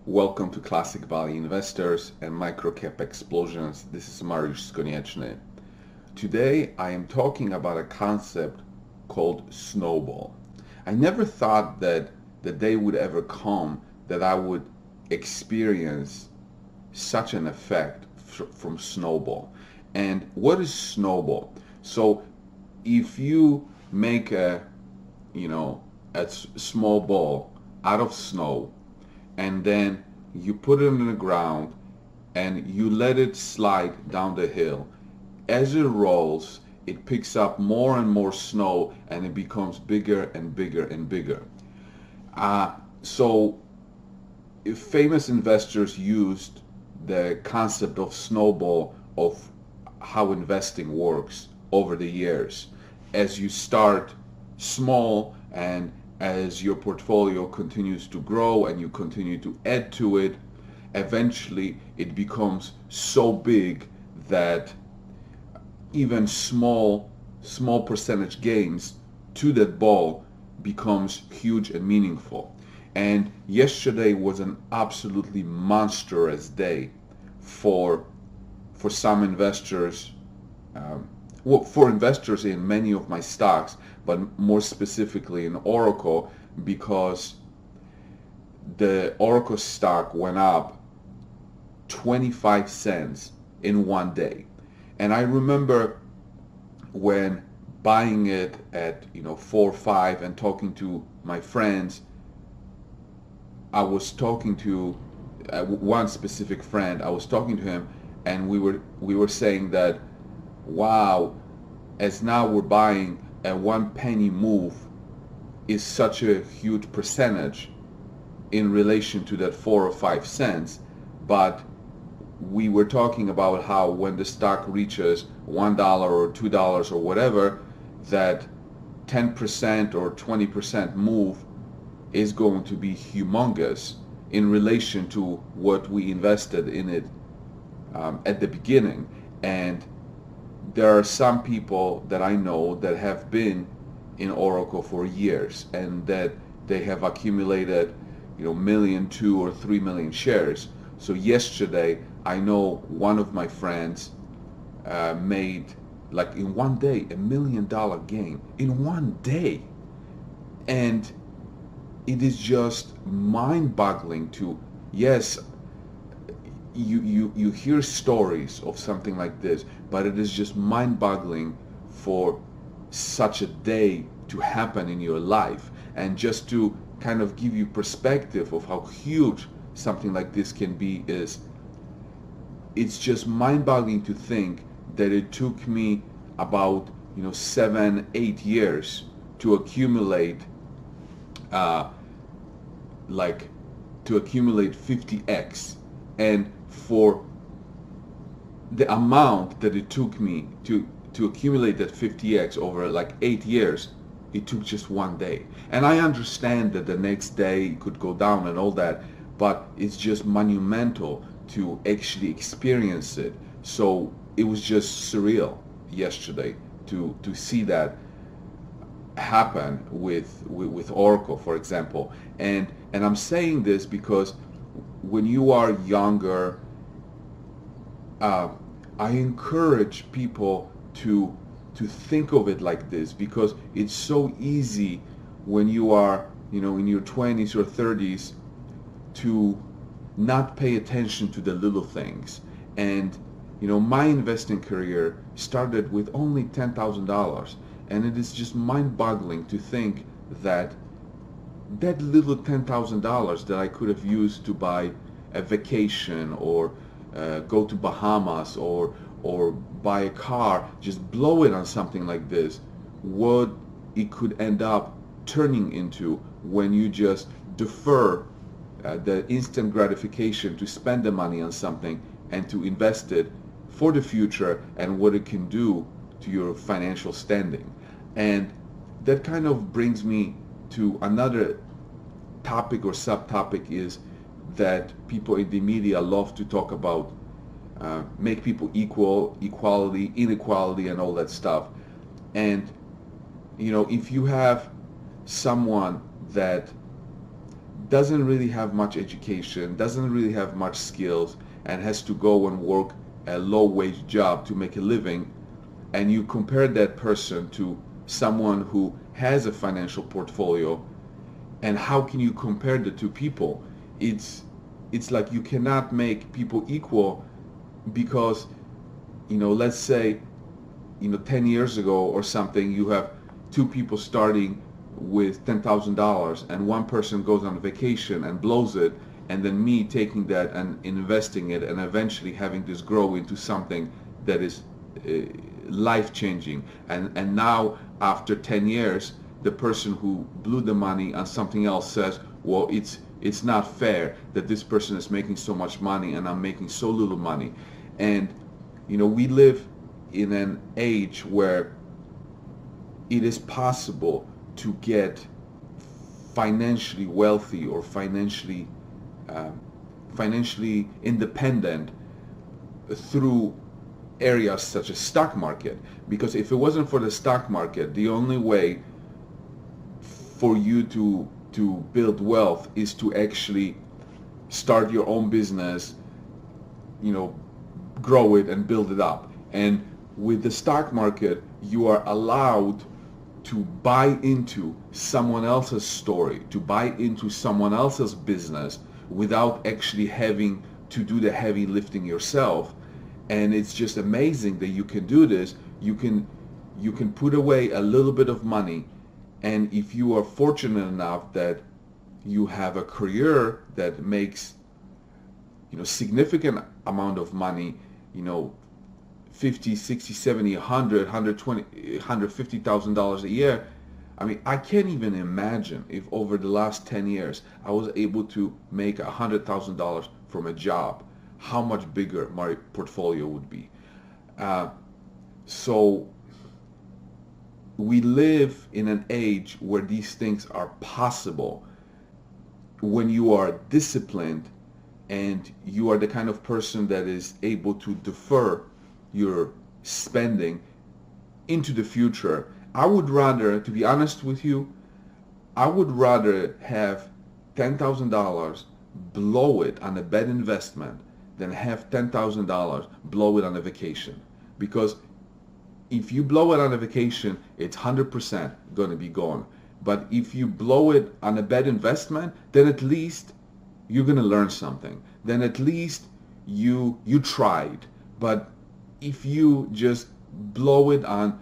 Welcome to Classic Value Investors and Microcap Explosions. This is Mariusz Skonieczny. Today I am talking about a concept called Snowball. I never thought that the day would ever come that I would experience such an effect from Snowball. And what is Snowball? So if you make a small ball out of snow, and then you put it in the ground and you let it slide down the hill. As it rolls, it picks up more and more snow and it becomes bigger and bigger and bigger. So famous investors used the concept of snowball of how investing works over the years. As you start small and as your portfolio continues to grow and you continue to add to it, eventually it becomes so big that even small percentage gains to that ball becomes huge and meaningful. And yesterday was an absolutely monstrous day for some investors, for investors in many of my stocks, but more specifically in Oracle, because the Oracle stock went up 25 cents in one day. And I remember when buying it at 4 or 5 and talking to my friends. I was talking to one specific friend. I was talking to him, and we were saying that, wow, as now we're buying a 1 penny move is such a huge percentage in relation to that 4 or 5 cents. But we were talking about how when the stock reaches $1 or $2 or whatever, that 10% or 20% move is going to be humongous in relation to what we invested in it at the beginning. And there are some people that I know that have been in Oracle for years and that they have accumulated, million, 2 or 3 million shares. So yesterday, I know one of my friends made, like in one day, $1 million gain in one day. And it is just mind-boggling to, yes, you hear stories of something like this, but it is just mind-boggling for such a day to happen in your life. And just to kind of give you perspective of how huge something like this can be, it's just mind-boggling to think that it took me about 7-8 years to accumulate 50x, and for the amount that it took me to accumulate that 50x over like 8 years, it took just one day. And I understand that the next day it could go down and all that, but it's just monumental to actually experience it. So it was just surreal yesterday to see that happen with Oracle, for example. And I'm saying this because when you are younger, I encourage people to think of it like this, because it's so easy when you are in your 20s or 30s to not pay attention to the little things. And my investing career started with only $10,000, and it is just mind-boggling to think that that little $10,000 that I could have used to buy a vacation or go to Bahamas or buy a car, just blow it on something like this, what it could end up turning into when you just defer the instant gratification to spend the money on something and to invest it for the future, and what it can do to your financial standing. And that kind of brings me to another topic or subtopic, is that people in the media love to talk about make people equal, equality, inequality, and all that stuff. And if you have someone that doesn't really have much education, doesn't really have much skills, and has to go and work a low wage job to make a living, and you compare that person to someone who has a financial portfolio, and how can you compare the two people? It's like you cannot make people equal, because let's say 10 years ago or something, you have two people starting with $10,000 and one person goes on vacation and blows it, and then me taking that and investing it and eventually having this grow into something that is life changing. And now after 10 years, the person who blew the money on something else says, well, it's not fair that this person is making so much money and I'm making so little money. And we live in an age where it is possible to get financially wealthy or financially independent through areas such as stock market. Because if it wasn't for the stock market, the only way for you to build wealth is to actually start your own business, grow it and build it up. And with the stock market, you are allowed to buy into someone else's story, to buy into someone else's business without actually having to do the heavy lifting yourself. And it's just amazing that you can do this. You can put away a little bit of money, and if you are fortunate enough that you have a career that makes significant amount of money, 50, 60, 70, 100, 120, $150,000 a year. I mean, I can't even imagine if over the last 10 years I was able to make $100,000 from a job, how much bigger my portfolio would be. So we live in an age where these things are possible when you are disciplined and you are the kind of person that is able to defer your spending into the future. I would rather, to be honest with you, I would rather have $10,000 blow it on a bad investment than have $10,000 blow it on a vacation. Because if you blow it on a vacation, it's 100% going to be gone. But if you blow it on a bad investment, then at least you're going to learn something. Then at least you tried. But if you just blow it on,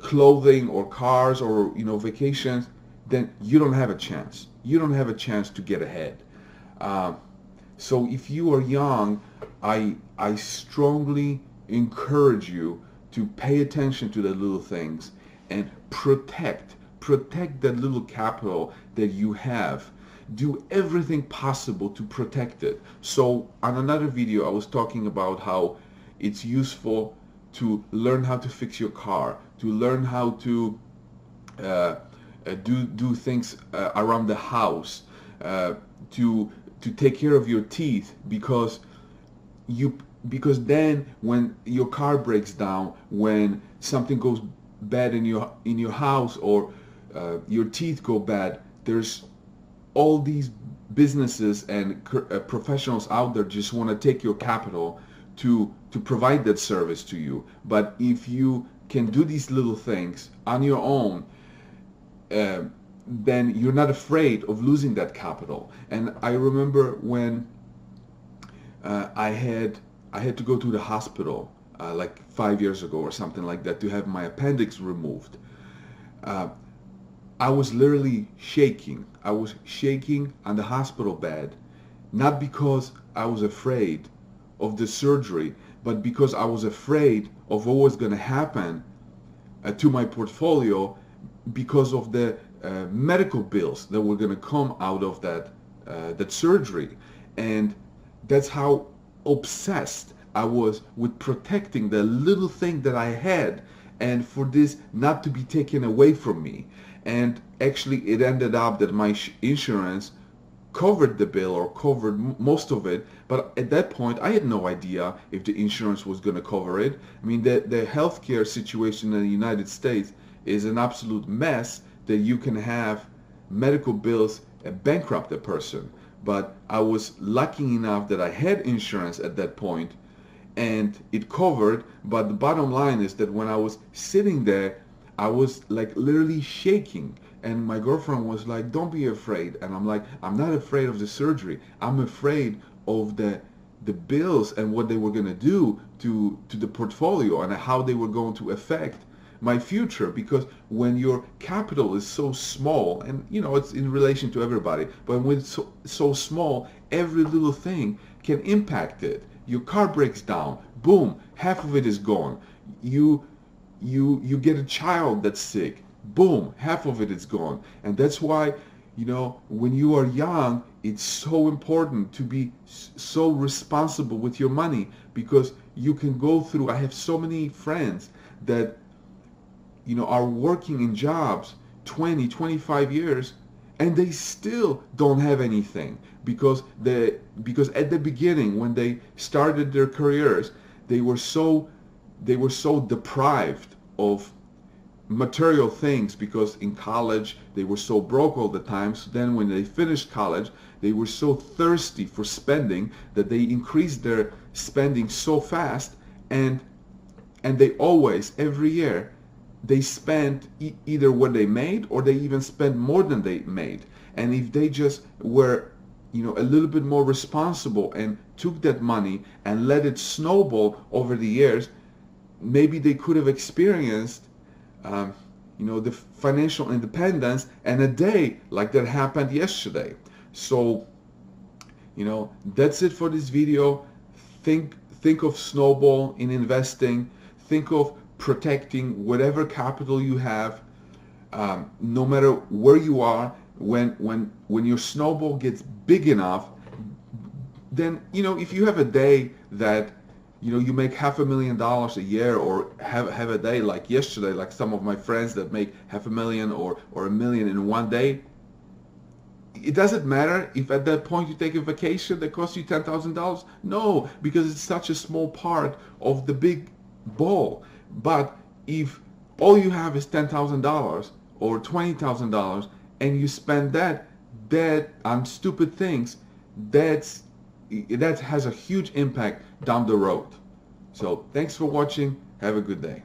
clothing or cars or, vacations, then you don't have a chance. You don't have a chance to get ahead. So if you are young, I strongly encourage you to pay attention to the little things and protect that little capital that you have. Do everything possible to protect it. So on another video, I was talking about how it's useful to learn how to fix your car, to learn how to do things around the house, to take care of your teeth, because then when your car breaks down, when something goes bad in your house, or your teeth go bad, there's all these businesses and professionals out there just want to take your capital to provide that service to you. But if you can do these little things on your own, then you're not afraid of losing that capital. And I remember when I had to go to the hospital like 5 years ago or something like that to have my appendix removed. I was literally shaking. I was shaking on the hospital bed, not because I was afraid of the surgery, but because I was afraid of what was going to happen to my portfolio because of the medical bills that were going to come out of that surgery. And that's how obsessed I was with protecting the little thing that I had, and for this not to be taken away from me. And actually it ended up that my insurance covered the bill, or covered most of it, but at that point I had no idea if the insurance was going to cover it. I mean, the healthcare situation in the United States is an absolute mess, that you can have medical bills bankrupt a person. But I was lucky enough that I had insurance at that point and it covered. But the bottom line is that when I was sitting there, I was like literally shaking. And my girlfriend was like, "Don't be afraid." And I'm like, "I'm not afraid of the surgery. I'm afraid of the bills and what they were going to do to the portfolio and how they were going to affect my future." Because when your capital is so small, and you know it's in relation to everybody, but when it's so small, every little thing can impact it. Your car breaks down, boom, half of it is gone. You get a child that's sick, boom, half of it is gone. And that's why, you know, when you are young, it's so important to be so responsible with your money, because you can go through, I have so many friends that, you know, are working in jobs 20, 25 years and they still don't have anything because at the beginning when they started their careers, they were so deprived of material things, because in college they were so broke all the time. So then when they finished college, they were so thirsty for spending that they increased their spending so fast, and they always, every year, they spent either what they made, or they even spent more than they made. And if they just were, you know, a little bit more responsible and took that money and let it snowball over the years, maybe they could have experienced you know, the financial independence and a day like that happened yesterday. So, you know, that's it for this video. Think of Snowball in investing. Think of protecting whatever capital you have, no matter where you are. When your Snowball gets big enough, then, you know, if you have a day that, you know, you make $500,000 a year, or have a day like yesterday, like some of my friends that make $500,000 or $1 million in one day, it doesn't matter if at that point you take a vacation that costs you $10,000. No, because it's such a small part of the big ball. But if all you have is $10,000 or $20,000 and you spend that on stupid things, that has a huge impact down the road. So thanks for watching. Have a good day.